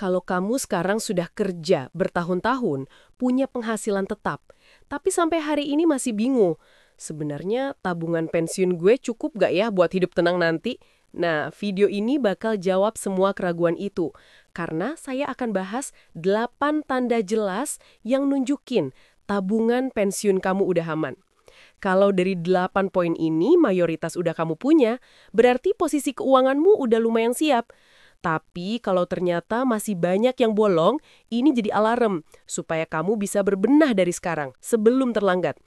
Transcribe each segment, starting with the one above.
Kalau kamu sekarang sudah kerja bertahun-tahun, punya penghasilan tetap, tapi sampai hari ini masih bingung, sebenarnya tabungan pensiun gue cukup gak ya buat hidup tenang nanti? Nah, video ini bakal jawab semua keraguan itu, karena saya akan bahas 8 tanda jelas yang nunjukin tabungan pensiun kamu udah aman. Kalau dari 8 poin ini mayoritas udah kamu punya, berarti posisi keuanganmu udah lumayan siap. Tapi kalau ternyata masih banyak yang bolong, ini jadi alarm supaya kamu bisa berbenah dari sekarang, sebelum terlambat.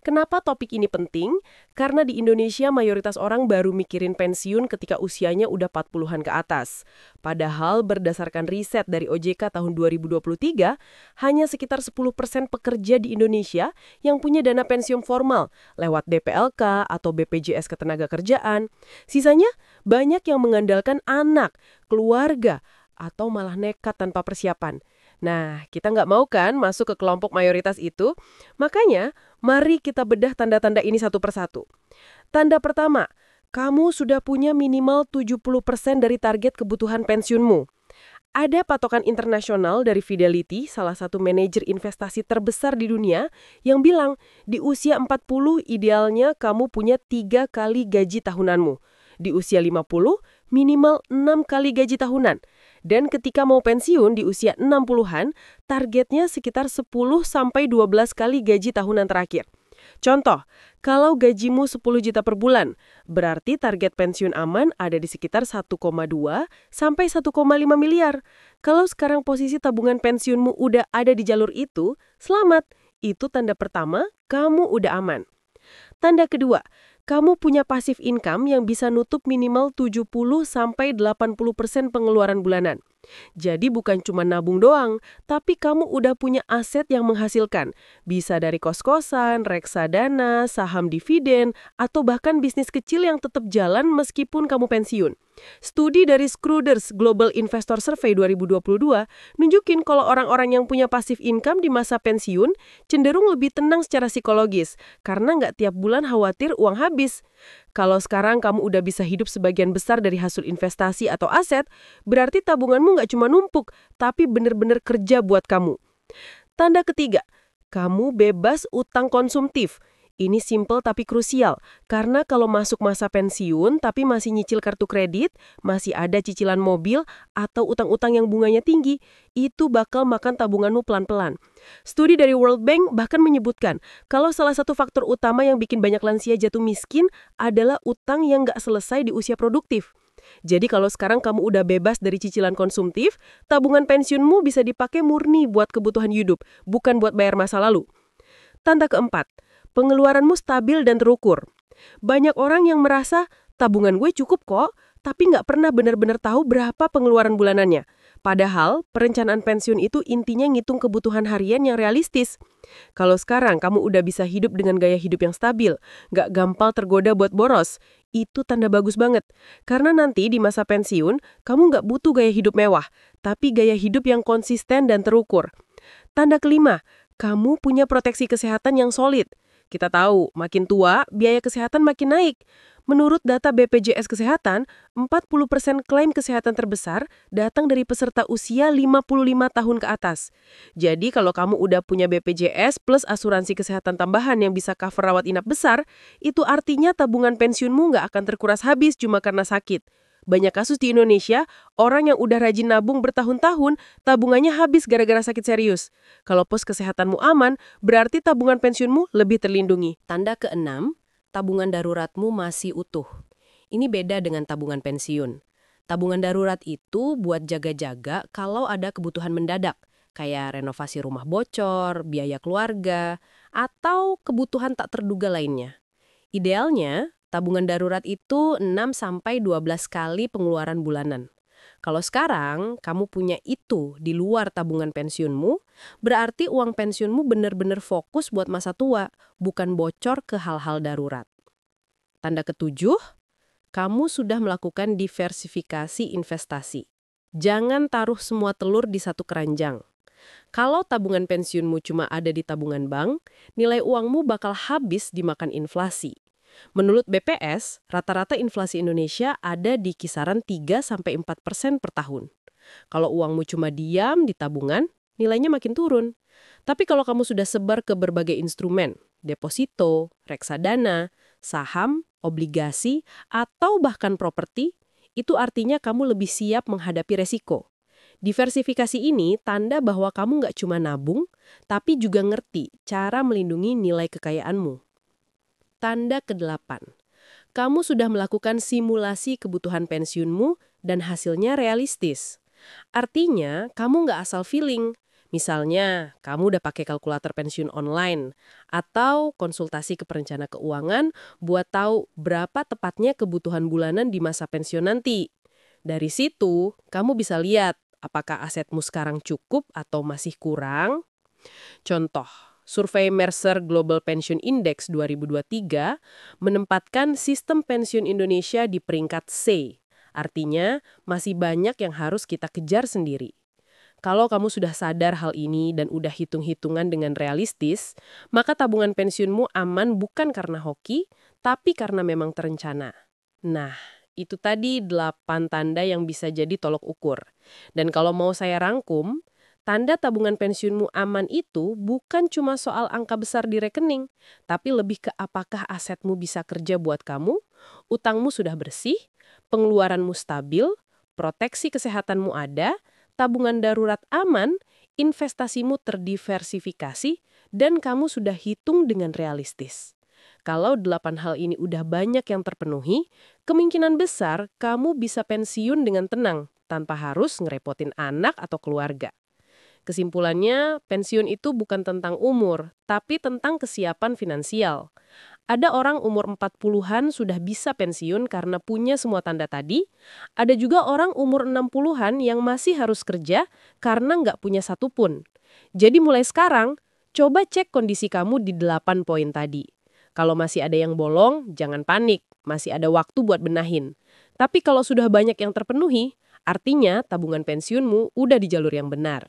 Kenapa topik ini penting? Karena di Indonesia mayoritas orang baru mikirin pensiun ketika usianya udah 40-an ke atas. Padahal berdasarkan riset dari OJK tahun 2023, hanya sekitar 10% pekerja di Indonesia yang punya dana pensiun formal lewat DPLK atau BPJS Ketenagakerjaan. Sisanya banyak yang mengandalkan anak, keluarga, atau malah nekat tanpa persiapan. Nah, kita nggak mau kan masuk ke kelompok mayoritas itu? Makanya, mari kita bedah tanda-tanda ini satu persatu. Tanda pertama, kamu sudah punya minimal 70% dari target kebutuhan pensiunmu. Ada patokan internasional dari Fidelity, salah satu manajer investasi terbesar di dunia, yang bilang di usia 40 idealnya kamu punya 3 kali gaji tahunanmu. Di usia 50, minimal 6 kali gaji tahunan. Dan ketika mau pensiun di usia 60-an, targetnya sekitar 10-12 kali gaji tahunan terakhir. Contoh, kalau gajimu 10 juta per bulan, berarti target pensiun aman ada di sekitar 1,2-1,5 miliar. Kalau sekarang posisi tabungan pensiunmu udah ada di jalur itu, selamat. Itu tanda pertama, kamu udah aman. Tanda kedua, kamu punya passive income yang bisa nutup minimal 70-80% pengeluaran bulanan. Jadi bukan cuma nabung doang, tapi kamu udah punya aset yang menghasilkan. Bisa dari kos-kosan, reksadana, saham dividen, atau bahkan bisnis kecil yang tetap jalan meskipun kamu pensiun. Studi dari Schroders Global Investor Survey 2022 nunjukin kalau orang-orang yang punya passive income di masa pensiun cenderung lebih tenang secara psikologis karena nggak tiap bulan khawatir uang habis. Kalau sekarang kamu udah bisa hidup sebagian besar dari hasil investasi atau aset, berarti tabunganmu nggak cuma numpuk, tapi bener-bener kerja buat kamu. Tanda ketiga, kamu bebas utang konsumtif. Ini simple tapi krusial, karena kalau masuk masa pensiun tapi masih nyicil kartu kredit, masih ada cicilan mobil, atau utang-utang yang bunganya tinggi, itu bakal makan tabunganmu pelan-pelan. Studi dari World Bank bahkan menyebutkan, kalau salah satu faktor utama yang bikin banyak lansia jatuh miskin adalah utang yang nggak selesai di usia produktif. Jadi kalau sekarang kamu udah bebas dari cicilan konsumtif, tabungan pensiunmu bisa dipakai murni buat kebutuhan hidup, bukan buat bayar masa lalu. Tanda keempat, pengeluaranmu stabil dan terukur. Banyak orang yang merasa, tabungan gue cukup kok, tapi nggak pernah benar-benar tahu berapa pengeluaran bulanannya. Padahal, perencanaan pensiun itu intinya ngitung kebutuhan harian yang realistis. Kalau sekarang kamu udah bisa hidup dengan gaya hidup yang stabil, nggak gampang tergoda buat boros, itu tanda bagus banget. Karena nanti di masa pensiun, kamu nggak butuh gaya hidup mewah, tapi gaya hidup yang konsisten dan terukur. Tanda kelima, kamu punya proteksi kesehatan yang solid. Kita tahu, makin tua, biaya kesehatan makin naik. Menurut data BPJS Kesehatan, 40% klaim kesehatan terbesar datang dari peserta usia 55 tahun ke atas. Jadi kalau kamu udah punya BPJS plus asuransi kesehatan tambahan yang bisa cover rawat inap besar, itu artinya tabungan pensiunmu nggak akan terkuras habis cuma karena sakit. Banyak kasus di Indonesia, orang yang udah rajin nabung bertahun-tahun, tabungannya habis gara-gara sakit serius. Kalau pos kesehatanmu aman, berarti tabungan pensiunmu lebih terlindungi. Tanda keenam, tabungan daruratmu masih utuh. Ini beda dengan tabungan pensiun. Tabungan darurat itu buat jaga-jaga kalau ada kebutuhan mendadak, kayak renovasi rumah bocor, biaya keluarga, atau kebutuhan tak terduga lainnya. Idealnya, tabungan darurat itu 6-12 kali pengeluaran bulanan. Kalau sekarang kamu punya itu di luar tabungan pensiunmu, berarti uang pensiunmu benar-benar fokus buat masa tua, bukan bocor ke hal-hal darurat. Tanda ketujuh, kamu sudah melakukan diversifikasi investasi. Jangan taruh semua telur di satu keranjang. Kalau tabungan pensiunmu cuma ada di tabungan bank, nilai uangmu bakal habis dimakan inflasi. Menurut BPS, rata-rata inflasi Indonesia ada di kisaran 3-4% per tahun. Kalau uangmu cuma diam di tabungan, nilainya makin turun. Tapi kalau kamu sudah sebar ke berbagai instrumen, deposito, reksadana, saham, obligasi, atau bahkan properti, itu artinya kamu lebih siap menghadapi resiko. Diversifikasi ini tanda bahwa kamu nggak cuma nabung, tapi juga ngerti cara melindungi nilai kekayaanmu. Tanda ke-8. Kamu sudah melakukan simulasi kebutuhan pensiunmu dan hasilnya realistis. Artinya, kamu nggak asal feeling. Misalnya, kamu udah pakai kalkulator pensiun online atau konsultasi ke perencana keuangan buat tahu berapa tepatnya kebutuhan bulanan di masa pensiun nanti. Dari situ, kamu bisa lihat apakah asetmu sekarang cukup atau masih kurang. Contoh, survei Mercer Global Pension Index 2023 menempatkan sistem pensiun Indonesia di peringkat C. Artinya, masih banyak yang harus kita kejar sendiri. Kalau kamu sudah sadar hal ini dan udah hitung-hitungan dengan realistis, maka tabungan pensiunmu aman bukan karena hoki, tapi karena memang terencana. Nah, itu tadi 8 tanda yang bisa jadi tolok ukur. Dan kalau mau saya rangkum, tanda tabungan pensiunmu aman itu bukan cuma soal angka besar di rekening, tapi lebih ke apakah asetmu bisa kerja buat kamu, utangmu sudah bersih, pengeluaranmu stabil, proteksi kesehatanmu ada, tabungan darurat aman, investasimu terdiversifikasi, dan kamu sudah hitung dengan realistis. Kalau 8 hal ini udah banyak yang terpenuhi, kemungkinan besar kamu bisa pensiun dengan tenang, tanpa harus ngerepotin anak atau keluarga. Kesimpulannya, pensiun itu bukan tentang umur, tapi tentang kesiapan finansial. Ada orang umur 40-an sudah bisa pensiun karena punya semua tanda tadi. Ada juga orang umur 60-an yang masih harus kerja karena nggak punya satupun. Jadi mulai sekarang, coba cek kondisi kamu di 8 poin tadi. Kalau masih ada yang bolong, jangan panik. Masih ada waktu buat benahin. Tapi kalau sudah banyak yang terpenuhi, artinya tabungan pensiunmu udah di jalur yang benar.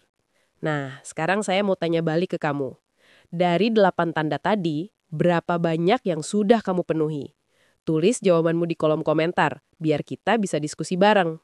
Nah, sekarang saya mau tanya balik ke kamu. Dari 8 tanda tadi, berapa banyak yang sudah kamu penuhi? Tulis jawabanmu di kolom komentar, biar kita bisa diskusi bareng.